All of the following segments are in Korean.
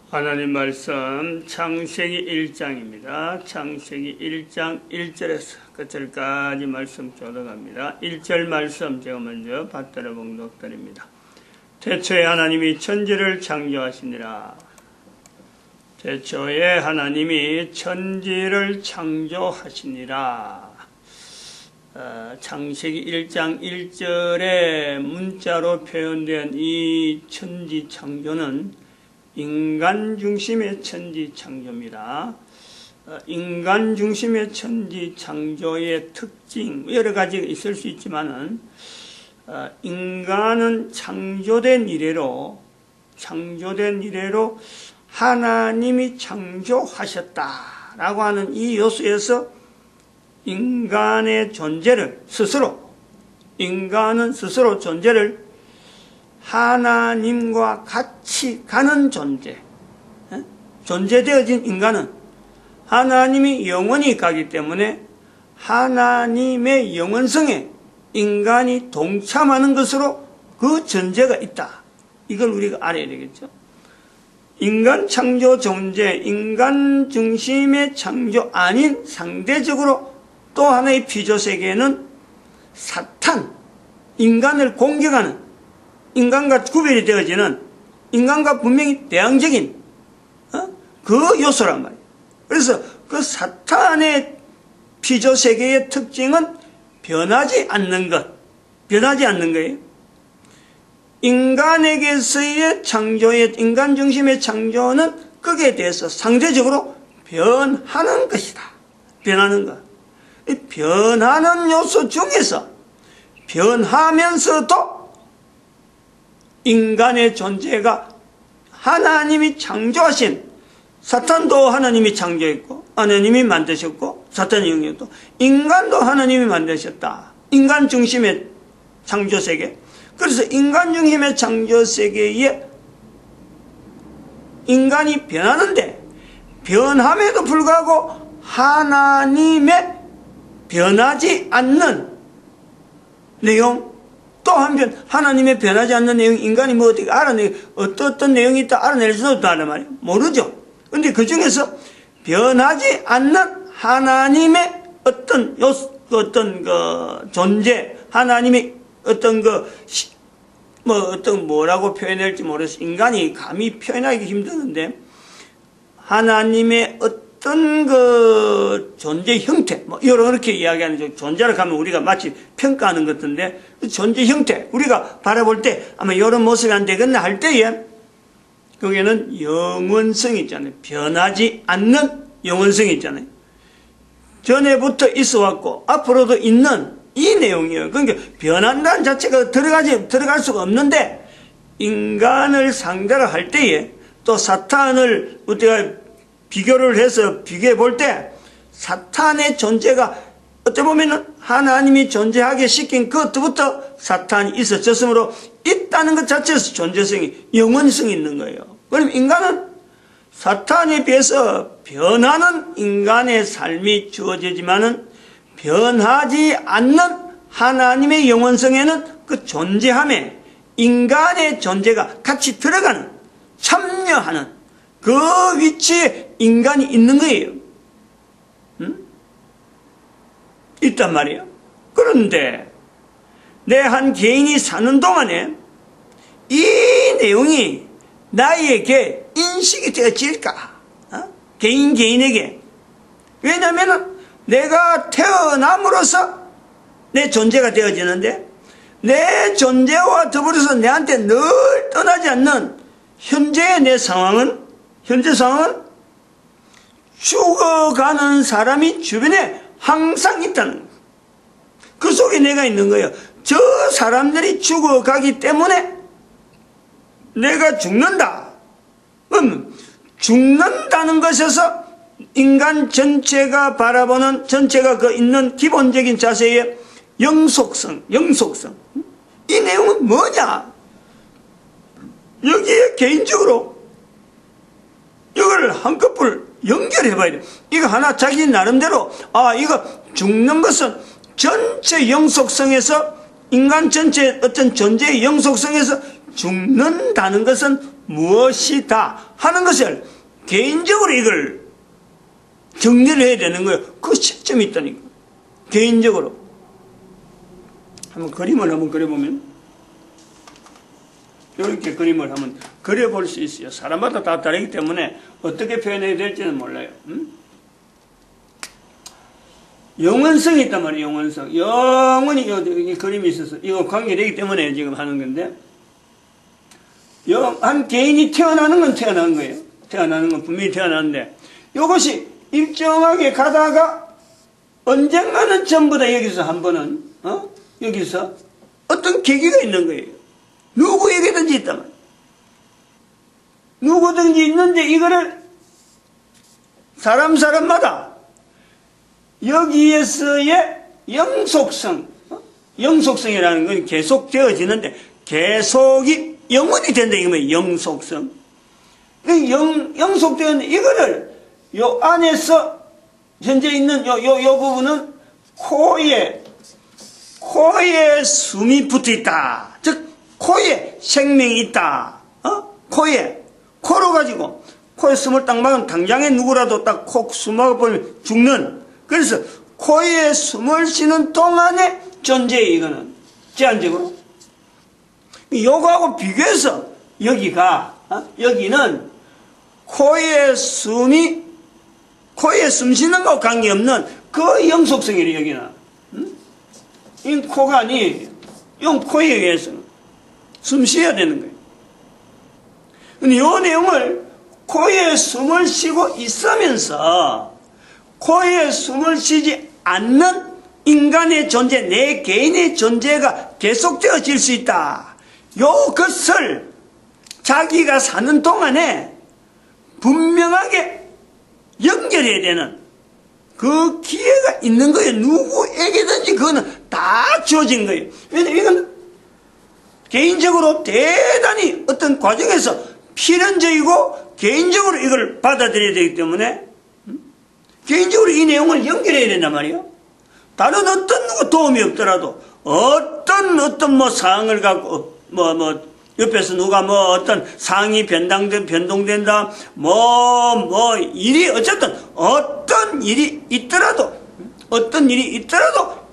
하나님 말씀 창세기 1장입니다. 창세기 1장 1절에서 끝절까지 말씀 조독합니다. 1절 말씀 제가 먼저 받들어 봉독드립니다. 태초에 하나님이 천지를 창조하시니라. 태초에 하나님이 천지를 창조하시니라. 창세기 1장 1절에 문자로 표현된 이 천지 창조는 인간 중심의 천지 창조입니다. 인간 중심의 천지 창조의 특징 여러 가지가 있을 수 있지만은 인간은 창조된 이래로 하나님이 창조하셨다라고 하는 이 요소에서 인간의 존재를 인간은 스스로 존재를 하나님과 같이 가는 존재되어진 인간은 하나님이 영원히 가기 때문에 하나님의 영원성에 인간이 동참하는 것으로 그 존재가 있다. 이걸 우리가 알아야 되겠죠. 인간 창조 존재, 인간 중심의 창조 아닌 상대적으로 또 하나의 피조세계는 사탄, 인간을 공격하는 인간과 구별이 되어지는 인간과 분명히 대항적인 그 요소란 말이에요. 그래서 그 사탄의 피조세계의 특징은 변하지 않는 거예요. 인간에게서의 인간 중심의 창조는 거기에 대해서 상대적으로 변하는 것이다. 변하는 것. 이 변하는 요소 중에서 변하면서도 인간의 존재가 하나님이 창조하신 사탄도 하나님이 창조했고 하나님이 만드셨고 사탄의 영역도 인간도 하나님이 만드셨다. 인간 중심의 창조세계. 그래서 인간 중심의 창조세계에 인간이 변하는데 변함에도 불구하고 하나님의 변하지 않는 내용 또 한편 하나님의 변하지 않는 내용 인간이 뭐 어떻게 어떤 내용이 있다 알아낼 수도 없다는 말이에요. 모르죠. 근데 그 중에서 변하지 않는 하나님의 어떤 존재, 하나님의 뭐라고 표현할지 모르겠어요. 인간이 감히 표현하기 힘드는데 하나님의 어떤 존재 형태, 이렇게 이야기하는 존재를 하면 우리가 마치 평가하는 것 같은데, 존재 형태, 우리가 바라볼 때 아마 이런 모습이 안 되겠나 할 때에, 거기에는 영원성이 있잖아요. 변하지 않는 영원성이 있잖아요. 전에부터 있어 왔고, 앞으로도 있는 이 내용이에요. 그러니까 변한다는 자체가 들어갈 수가 없는데, 인간을 상대로 할 때에, 또 사탄을 우리가 비교를 해서 비교해 볼 때 사탄의 존재가 어떻게 보면은 하나님이 존재하게 시킨 그것부터 사탄이 있어졌으므로 있다는 것 자체에서 존재성이 영원성이 있는 거예요. 그럼 인간은 사탄에 비해서 변하는 인간의 삶이 주어지지만은 변하지 않는 하나님의 영원성에는 그 존재함에 인간의 존재가 같이 들어가는 참여하는 그 위치에 인간이 있는 거예요. 있단 말이에요. 그런데 내 한 개인이 사는 동안에 이 내용이 나에게 인식이 되어질까? 개인에게. 왜냐하면 내가 태어남으로써 내 존재가 되어지는데 내 존재와 더불어서 내한테 늘 떠나지 않는 현재의 내 상황은 현재 상황은 죽어가는 사람이 주변에 항상 있다는 거예요. 그 속에 내가 있는 거예요. 저 사람들이 죽어가기 때문에 내가 죽는다. 죽는다는 것에서 인간 전체가 바라보는 전체가 그 있는 기본적인 자세의 영속성. 이 내용은 뭐냐? 여기에 개인적으로 이걸 한꺼풀 연결해 봐야 돼. 이거 하나 자기 나름대로 이거 죽는 것은 전체 영속성에서 인간 전체 어떤 존재의 영속성에서 죽는다는 것은 무엇이다 하는 것을 개인적으로 이걸 정리를 해야 되는 거예요. 그 시점이 있다니까. 개인적으로. 한번 그림을 한번 그려보면, 이렇게 그림을 한번 그려볼 수 있어요. 사람마다 다 다르기 때문에 어떻게 표현해야 될지는 몰라요. 영원성이 있단 말이에요. 영원성. 영원히 이 그림이 있어서 이거 관계되기 때문에 지금 하는 건데, 한 개인이 태어나는 건 태어나는 거예요. 태어나는 건 분명히 태어나는데, 이것이 일정하게 가다가 언젠가는 전부 다 여기서 한 번은 여기서 어떤 계기가 있는 거예요. 누구에게든지 있단 말이에요. 누구든지 있는데 이거를 사람마다 여기에서의 영속성, 영속성이라는 건 계속 되어지는데 계속이 영원히 된다 이거예요. 영속성. 영속되는 이거를 요 안에서 현재 있는 요 부분은 코에 숨이 붙어 있다. 즉 코에 생명이 있다. 코로 가지고 코에 숨을 딱 막으면 당장에 누구라도 딱 코 숨어 버리면 죽는. 그래서 코에 숨을 쉬는 동안의 존재예요. 이거는 제한적으로. 요거하고 비교해서 여기는 코에 숨 쉬는 것과 관계없는 그 영속성이래요. 여기는. 이 코가 아니에요. 이 코에 의해서는 숨 쉬어야 되는 거예요. 근데 이 내용을 코에 숨을 쉬고 있으면서 코에 숨을 쉬지 않는 인간의 존재, 내 개인의 존재가 계속되어질 수 있다. 요것을 자기가 사는 동안에 분명하게 연결해야 되는 그 기회가 있는 거예요. 누구에게든지 그거는 다 주어진 거예요. 왜냐하면 이건 개인적으로 대단히 어떤 과정에서 필연적이고 개인적으로 이걸 받아들여야 되기 때문에 개인적으로 이 내용을 연결해야 된단 말이에요. 다른 어떤 누구 도움이 없더라도 어떤 뭐 사항을 갖고 옆에서 누가 어떤 사항이 변동된다 일이 어쨌든 어떤 일이 있더라도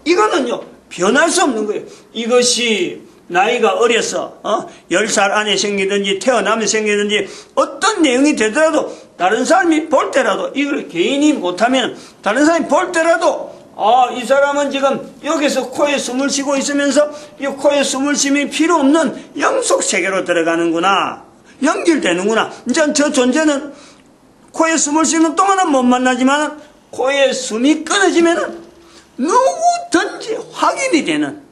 이거는요 변할 수 없는 거예요. 이것이 나이가 어려서 10살 안에 생기든지 태어나면 생기든지 어떤 내용이 되더라도 다른 사람이 볼 때라도 이걸 개인이 못하면 다른 사람이 볼 때라도 이 사람은 지금 여기서 코에 숨을 쉬고 있으면서 이 코에 숨을 쉼이 필요 없는 영속 세계로 들어가는구나. 연결되는구나. 이제 저 존재는 코에 숨을 쉬는 동안은 못 만나지만 코에 숨이 끊어지면 누구든지 확인이 되는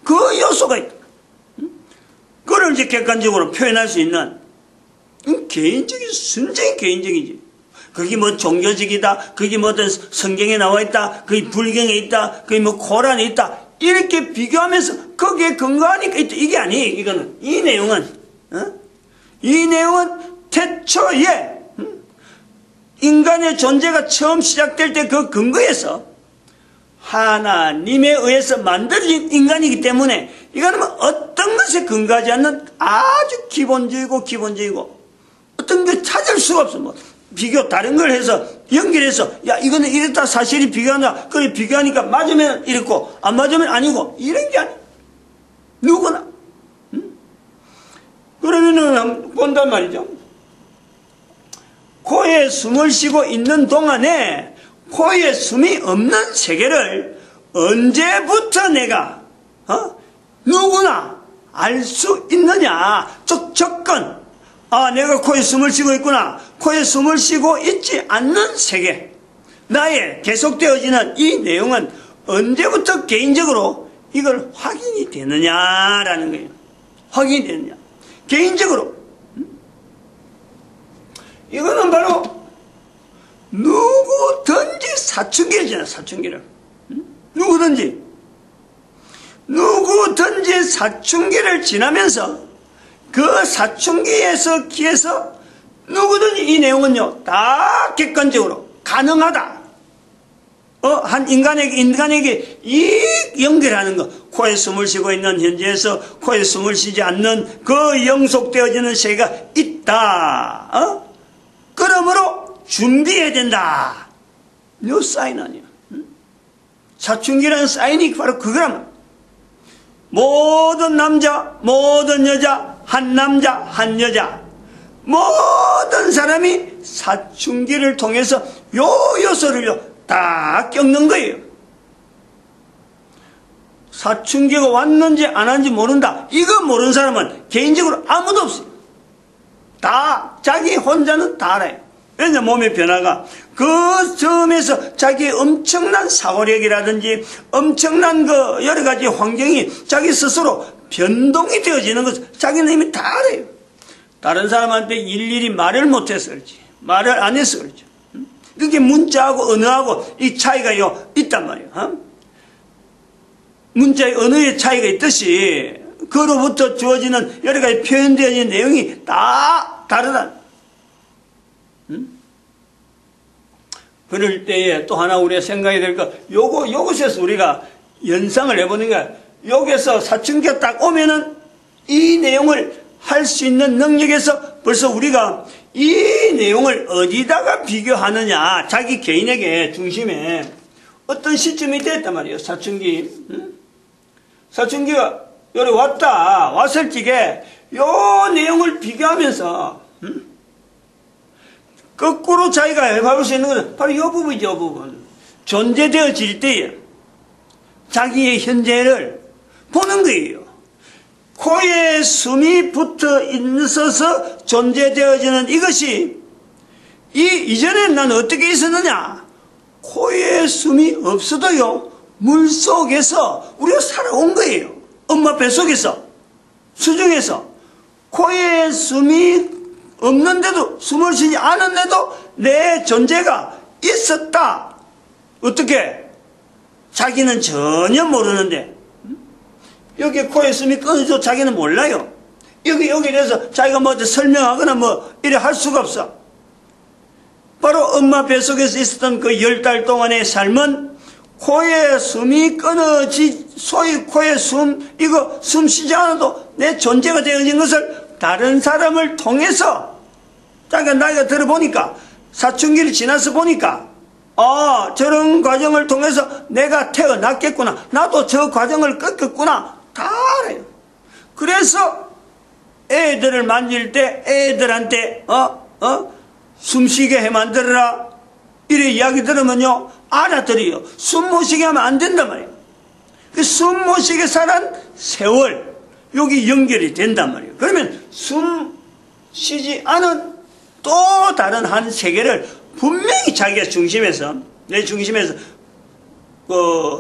그 요소가 있다. 그걸 이제 객관적으로 표현할 수 있는 개인적인, 순전히 개인적이지. 그게 뭐 종교적이다, 그게 뭐 어떤 성경에 나와 있다, 그게 불경에 있다, 그게 뭐 코란에 있다, 이렇게 비교하면서 거기에 근거하니까 있다. 이게 아니에요. 이거는. 이 내용은 태초에 인간의 존재가 처음 시작될 때 그 근거에서 하나님에 의해서 만들어진 인간이기 때문에 이거는 뭐 어떤 것에 근거하지 않는 아주 기본적이고 어떤 걸 찾을 수가 없어. 뭐 비교 다른 걸 해서 연결해서 야 이거는 이렇다 사실이 비교한다. 그래 비교하니까 맞으면 이렇고 안 맞으면 아니고 이런 게 아니야. 누구나. 그러면은 한번 본단 말이죠. 코에 숨을 쉬고 있는 동안에 코에 숨이 없는 세계를 언제부터 내가 누구나 알 수 있느냐. 즉 접근. 내가 코에 숨을 쉬고 있구나. 코에 숨을 쉬고 있지 않는 세계. 나의 계속되어지는 이 내용은 언제부터 개인적으로 이걸 확인이 되느냐라는 거예요. 확인이 되느냐. 개인적으로. 이거는 바로 누구든지 사춘기잖아. 사춘기를. 누구든지 사춘기를 지나면서 그 사춘기에서 기에서 누구든지 이 내용은요 다 객관적으로 가능하다. 한 인간에게 이 연결하는 거, 코에 숨을 쉬고 있는 현재에서 코에 숨을 쉬지 않는 그 영속되어지는 세계가 있다. 있다. 그러므로 준비해야 된다. 요 사인 아니야. 사춘기라는 사인이 바로 그거란. 모든 남자, 모든 여자, 한 남자, 한 여자, 모든 사람이 사춘기를 통해서 요 요소를요 다 겪는 거예요. 사춘기가 왔는지 안 왔는지 모른다. 이거 모르는 사람은 개인적으로 아무도 없어요. 다 자기 혼자는 다 알아요. 왜냐, 몸의 변화가 그 점에서 자기의 엄청난 사고력이라든지 엄청난 그 여러 가지 환경이 자기 스스로 변동이 되어지는 것을 자기는 이미 다 알아요. 다른 사람한테 일일이 말을 못해서 그렇지, 말을 안 해서 그렇죠. 그게 문자하고 언어하고 이 차이가 있단 말이에요. 문자의 언어의 차이가 있듯이 그로부터 주어지는 여러 가지 표현되어진 내용이 다 다르다. 그럴 때에 또 하나 우리가 생각해야 될 거, 요것에서 우리가 연상을 해보는 거야. 여기서 사춘기가 딱 오면은 이 내용을 할 수 있는 능력에서 벌써 우리가 이 내용을 어디다가 비교하느냐, 자기 개인에게 중심에 어떤 시점이 됐단 말이에요. 사춘기. 사춘기가 여기 왔을 적에 요 내용을 비교하면서 거꾸로 자기가 해볼 수 있는 것은 바로 이 부분이죠. 이 부분. 존재되어질 때에 자기의 현재를 보는 거예요. 코에 숨이 붙어 있어서 존재되어지는 이것이 이전에는 난 어떻게 있었느냐. 코에 숨이 없어도요 물속에서 우리가 살아온 거예요. 엄마 뱃속에서, 수중에서. 코에 숨이 없는데도, 숨을 쉬지 않았는데도 내 존재가 있었다. 어떻게? 자기는 전혀 모르는데, 여기 코에 숨이 끊어져 자기는 몰라요. 여기 대해서 자기가 뭐 설명하거나 뭐 이래 할 수가 없어. 바로 엄마 뱃속에서 있었던 그 10달 동안의 삶은 코에 숨이 소위 코에 이거 숨 쉬지 않아도 내 존재가 되어진 것을 다른 사람을 통해서 자기가 나이가 들어보니까, 사춘기를 지나서 보니까, 저런 과정을 통해서 내가 태어났겠구나, 나도 저 과정을 겪었구나, 다 알아요. 그래서 애들을 만질 때 애들한테 숨쉬게 해 만들어라 이래 이야기 들으면요 알아들어요. 숨 못 쉬게 하면 안 된단 말이에요. 그 숨 못 쉬게 살은 세월 여기 연결이 된단 말이에요. 그러면 숨 쉬지 않은 또 다른 한 세계를 분명히 자기가 중심에서, 내 중심에서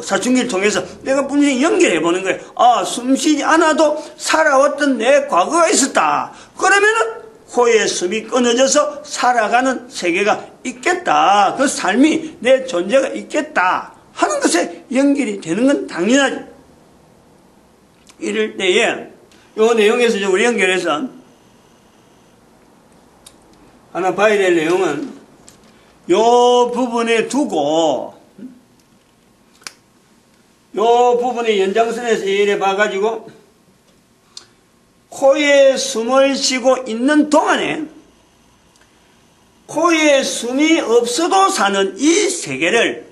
사춘기를 통해서 내가 분명히 연결해 보는 거예요. 숨 쉬지 않아도 살아왔던 내 과거가 있었다. 그러면은 코에 숨이 끊어져서 살아가는 세계가 있겠다. 그 삶이 내 존재가 있겠다 하는 것에 연결이 되는 건 당연하죠. 이럴 때에 이 내용에서 우리 연결해서 하나 봐야 될 내용은 이 부분에 두고 이 부분의 연장선에서 이래 봐가지고 코에 숨을 쉬고 있는 동안에 코에 숨이 없어도 사는 이 세계를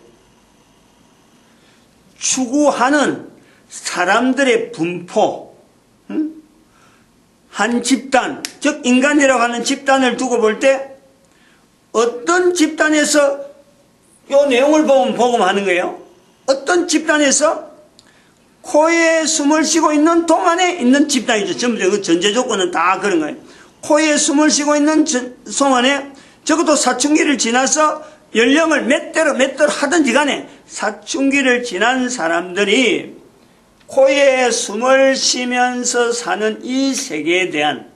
추구하는 사람들의 분포, 한 집단, 즉 인간이라고 하는 집단을 두고 볼 때 어떤 집단에서 이 내용을 보고 하는 거예요. 어떤 집단에서 코에 숨을 쉬고 있는 동안에 있는 집단이죠. 전부 그 전제 조건은 다 그런 거예요. 코에 숨을 쉬고 있는 동안에 적어도 사춘기를 지나서 연령을 몇 대로 하든지 간에 사춘기를 지난 사람들이 코에 숨을 쉬면서 사는 이 세계에 대한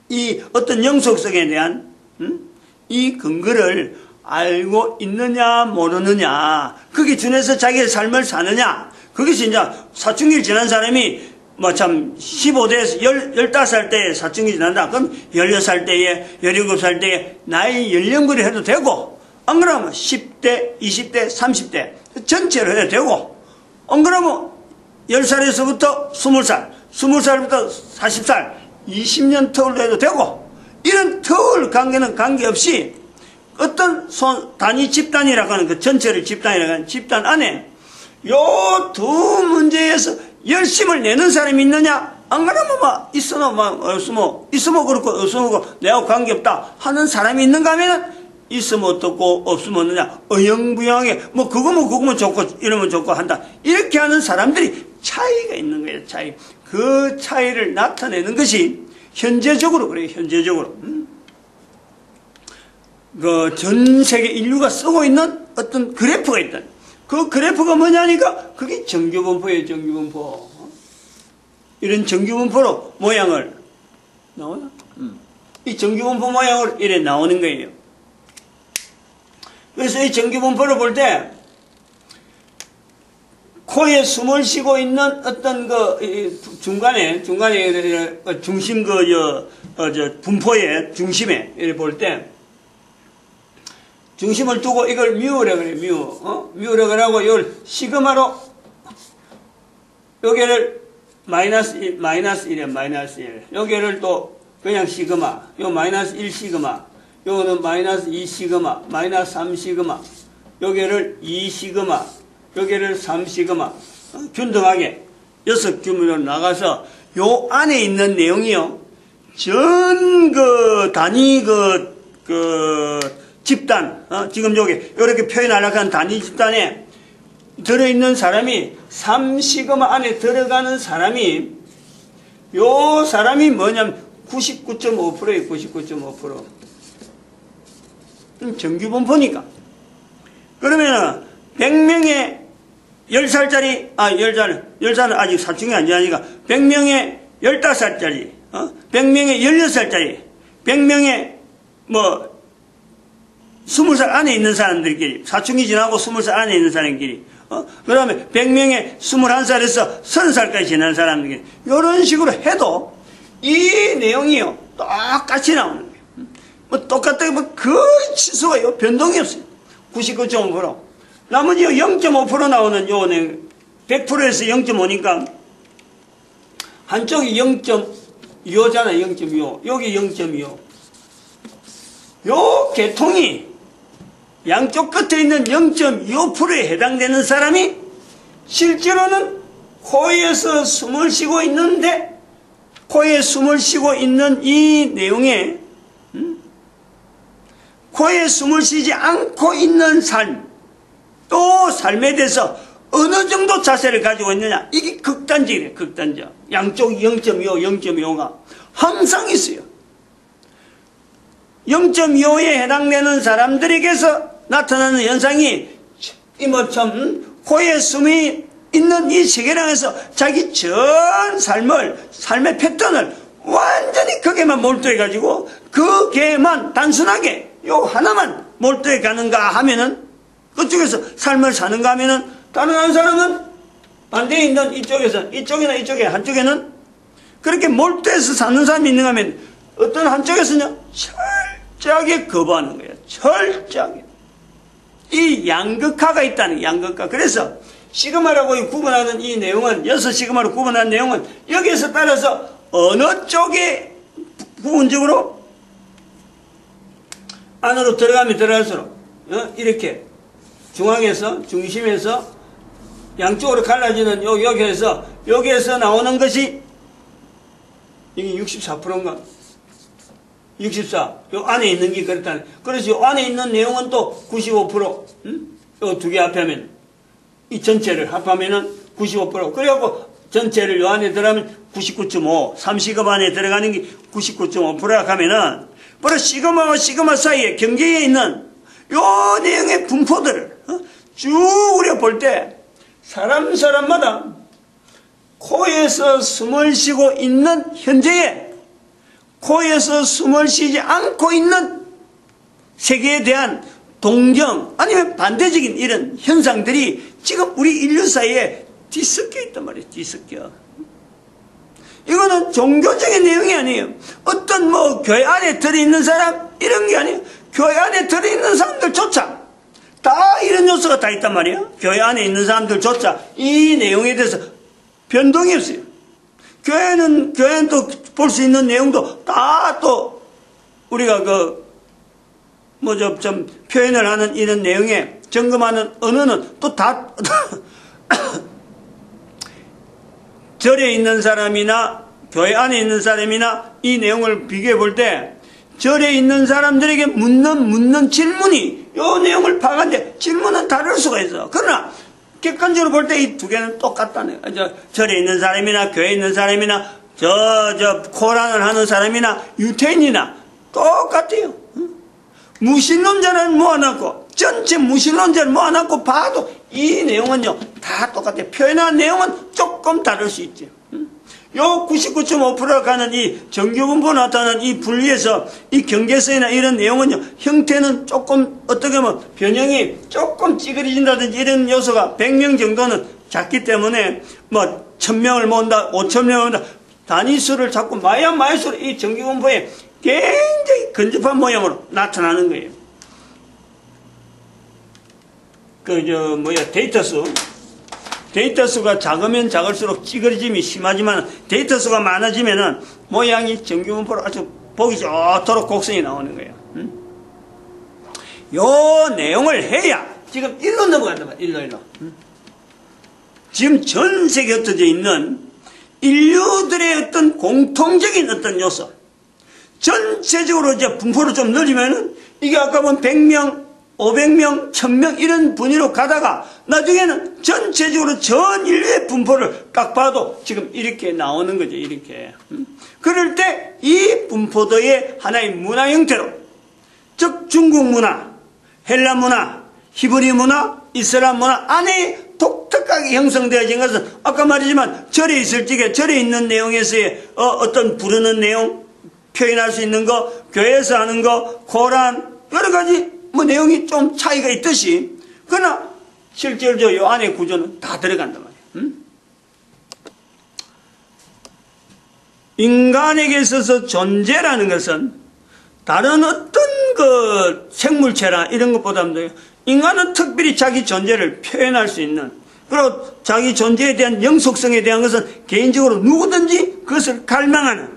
이 어떤 영속성에 대한 이 근거를 알고 있느냐 모르느냐, 그게 준해서 자기의 삶을 사느냐, 그것이 이제 사춘기를 지난 사람이 뭐 참 15대에서 15살 때에 사춘기 지난다. 그럼 16살 때에 17살 때에 나이 연령별로 해도 되고, 안 그러면 10대, 20대, 30대 전체로 해도 되고, 안 그러면 10살에서부터 20살, 20살부터 40살 20년 터울로 해도 되고, 이런 터울 관계는 관계없이 어떤 단위 집단이라고 하는 그 전체를 집단이라고 하는 집단 안에 요 두 문제에서 열심을 내는 사람이 있느냐? 안 그러면 막 있으면 막 없으면 있으면 그렇고 없으면 그렇고 내하고 관계없다 하는 사람이 있는가 하면은 있으면 어떻고 없으면 어느냐 어영부영하게 뭐 그거면 좋고 이러면 좋고 한다 이렇게 하는 사람들이 차이가 있는 거예요. 차이. 그 차이를 나타내는 것이 현재적으로 그래요. 현재적으로 그 전 세계 인류가 쓰고 있는 어떤 그래프가 있다. 그 그래프가 뭐냐니까 그게 정규분포예요. 정규분포. 이런 정규분포로 모양을 나오나? 이 정규분포 모양으로 이래 나오는 거예요. 그래서 이 정규분포를 볼 때 코에 숨을 쉬고 있는 어떤 그 중간에 중심 분포의 중심에 이렇게 볼 때 중심을 두고 이걸 뮤라 그래 뮤라 그러고 이걸 시그마로 여기를 마이너스 1이야 마이너스 1 여기를 또 그냥 시그마 요 마이너스 1 시그마 요거는 마이너스 2 시그마 마이너스 3 시그마 여기를 2 시그마 여기를 3 시그마 균등하게 6규모로 나가서 요 안에 있는 내용이요 전 그 단위 그 집단 지금 여기 이렇게 표현하려고 하는 단위 집단에 들어있는 사람이 3 시그마 안에 들어가는 사람이 요 사람이 뭐냐면 99.5%예요. 99.5%. 정규분포니까. 그러면은 100명의 10살짜리 10살은 아직 사춘기 아니니까 100명의 15살짜리 100명의 16살짜리 100명의 뭐 20살 안에 있는 사람들끼리 사춘기 지나고 20살 안에 있는 사람끼리 그 다음에 100명의 21살에서 30살까지 지난 사람들끼리 이런 식으로 해도 이 내용이요 똑같이 나오는 거예요. 뭐 똑같다고 뭐 그 치수가 변동이 없어요. 99.5% 나머지 0.5% 나오는 요 내용 100%에서 0.5니까 한쪽이 0.25잖아. 0.25 여기 0.25 요 계통이 양쪽 끝에 있는 0.25%에 해당되는 사람이 실제로는 코에서 숨을 쉬고 있는데 코에 숨을 쉬고 있는 이 내용에 코에 숨을 쉬지 않고 있는 삶 또 삶에 대해서 어느 정도 자세를 가지고 있느냐 이게 극단적이래요. 극단적 양쪽 0.25, 0.25가 항상 있어요. 0.25에 해당되는 사람들에게서 나타나는 현상이 이모처럼 코에 숨이 있는 이 세계랑에서 자기 전 삶의 패턴을 완전히 거기에만 몰두해가지고 그게만 단순하게 요 하나만 몰두해 가는가 하면은 그쪽에서 삶을 사는가 하면은 다른 한 사람은 반대에 있는 이쪽이나 이쪽에 한쪽에는 그렇게 몰두해서 사는 사람이 있는가 하면 어떤 한쪽에서는 철저하게 거부하는 거예요. 철저하게. 이 양극화가 있다는 양극화. 그래서 시그마라고 구분하는 이 내용은 6시그마로 구분하는 내용은 여기에서 따라서 어느 쪽에 부분적으로 안으로 들어가면 들어갈수록 이렇게 중심에서 양쪽으로 갈라지는 여기에서 나오는 것이 이게 64%인가? 64. 요 안에 있는 게 그렇다네. 그래서 요 안에 있는 내용은 또 95%. 요 두 개 합하면 이 전체를 합하면은 95%. 그래갖고 전체를 요 안에 들어가면 99.5. 3시그마 안에 들어가는 게 99.5%라 하면은 바로 시그마와 시그마 사이에 경계에 있는 요 내용의 분포들을 쭉 우리가 볼 때 사람마다 코에서 숨을 쉬고 있는 현재에 코에서 숨을 쉬지 않고 있는 세계에 대한 동경 아니면 반대적인 이런 현상들이 지금 우리 인류 사이에 뒤섞여 있단 말이에요. 뒤섞여. 이거는 종교적인 내용이 아니에요. 어떤 뭐 교회 안에 들어있는 사람 이런 게 아니에요. 교회 안에 들어있는 사람들조차 다 이런 요소가 다 있단 말이에요. 교회 안에 있는 사람들조차 이 내용에 대해서 변동이 없어요. 교회는 또 볼 수 있는 내용도 다 또 우리가 좀 표현을 하는 이런 내용에 점검하는 언어는 또 다 절에 있는 사람이나 교회 안에 있는 사람이나 이 내용을 비교해 볼 때 절에 있는 사람들에게 묻는 질문이 이 내용을 파악하는데 질문은 다를 수가 있어. 그러나 객관적으로 볼 때 이 두 개는 똑같다는 거예요. 절에 있는 사람이나 교회에 있는 사람이나 코란을 하는 사람이나 유태인이나 똑같아요. 무신론자는 모아놨고 전체 무신론자를 모아놨고 봐도 이 내용은요 다 똑같아요. 표현한 내용은 조금 다를 수 있죠. 요 99.5%가 가는 이 정규분포 나타나는 이 분리에서 이 경계선이나 이런 내용은요 형태는 조금 어떻게 보면 변형이 조금 찌그러진다든지 이런 요소가 100명 정도는 작기 때문에 1000명을 모은다 5000명을 모은다 단위수를 자꾸 마일수록 이 정규분포에 굉장히 근접한 모양으로 나타나는 거예요. 데이터수가 작으면 작을수록 찌그러짐이 심하지만 데이터수가 많아지면은 모양이 정규분포로 아주 보기 좋도록 곡선이 나오는 거예요. 요 내용을 해야 지금 일로 넘어간단 말이에요. 일로. 지금 전 세계에 흩어져 있는 인류들의 어떤 공통적인 어떤 요소 전체적으로 이제 분포를 좀 늘리면은 이게 아까 본 100명 500명, 1000명 이런 분위로 가다가 나중에는 전체적으로 전 인류의 분포를 딱 봐도 지금 이렇게 나오는 거죠. 이렇게. 그럴 때 이 분포도의 하나의 문화 형태로 즉 중국 문화, 헬라 문화, 히브리 문화, 이슬람 문화 안에 독특하게 형성되어진 것은 아까 말했지만 절에 있을 적에 절에 있는 내용에서의 어떤 부르는 내용, 표현할 수 있는 거, 교회에서 하는 거, 코란 여러 가지 내용이 좀 차이가 있듯이 그러나 실제로 이 안에 구조는 다 들어간단 말이에요. 인간에게 있어서 존재라는 것은 다른 어떤 생물체나 이런 것보다도 인간은 특별히 자기 존재를 표현할 수 있는 그리고 자기 존재에 대한 영속성에 대한 것은 개인적으로 누구든지 그것을 갈망하는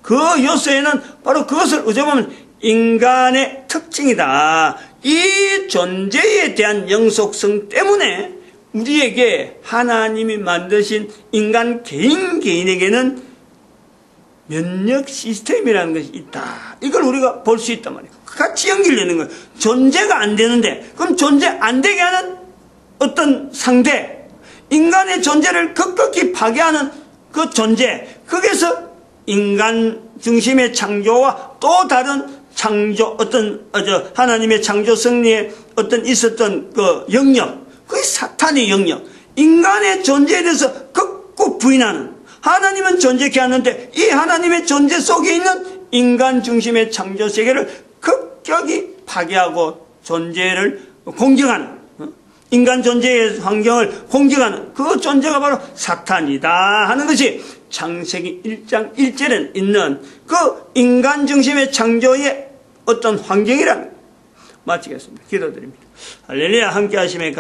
그 요소에는 바로 그것을 어찌 보면 인간의 특징이다. 이 존재에 대한 영속성 때문에 우리에게 하나님이 만드신 인간 개인에게는 면역 시스템이라는 것이 있다. 이걸 우리가 볼 수 있단 말이에요. 같이 연결되는 거예요. 존재가 안 되는데 그럼 존재 안 되게 하는 어떤 상대 인간의 존재를 급격히 파괴하는 그 존재 거기서 인간 중심의 창조와 또 다른 창조 하나님의 창조 섭리에 있었던 그 영역 그게 사탄의 영역 인간의 존재에 대해서 극구 부인하는 하나님은 존재케 하는데 이 하나님의 존재 속에 있는 인간 중심의 창조 세계를 급격히 파괴하고 존재를 공격하는 인간 존재의 환경을 공격하는 그 존재가 바로 사탄이다 하는 것이 창세기 1장 1절에 있는 그 인간 중심의 창조의 어떤 환경이라는 마치겠습니다. 기도드립니다. 할렐루야 함께 하심에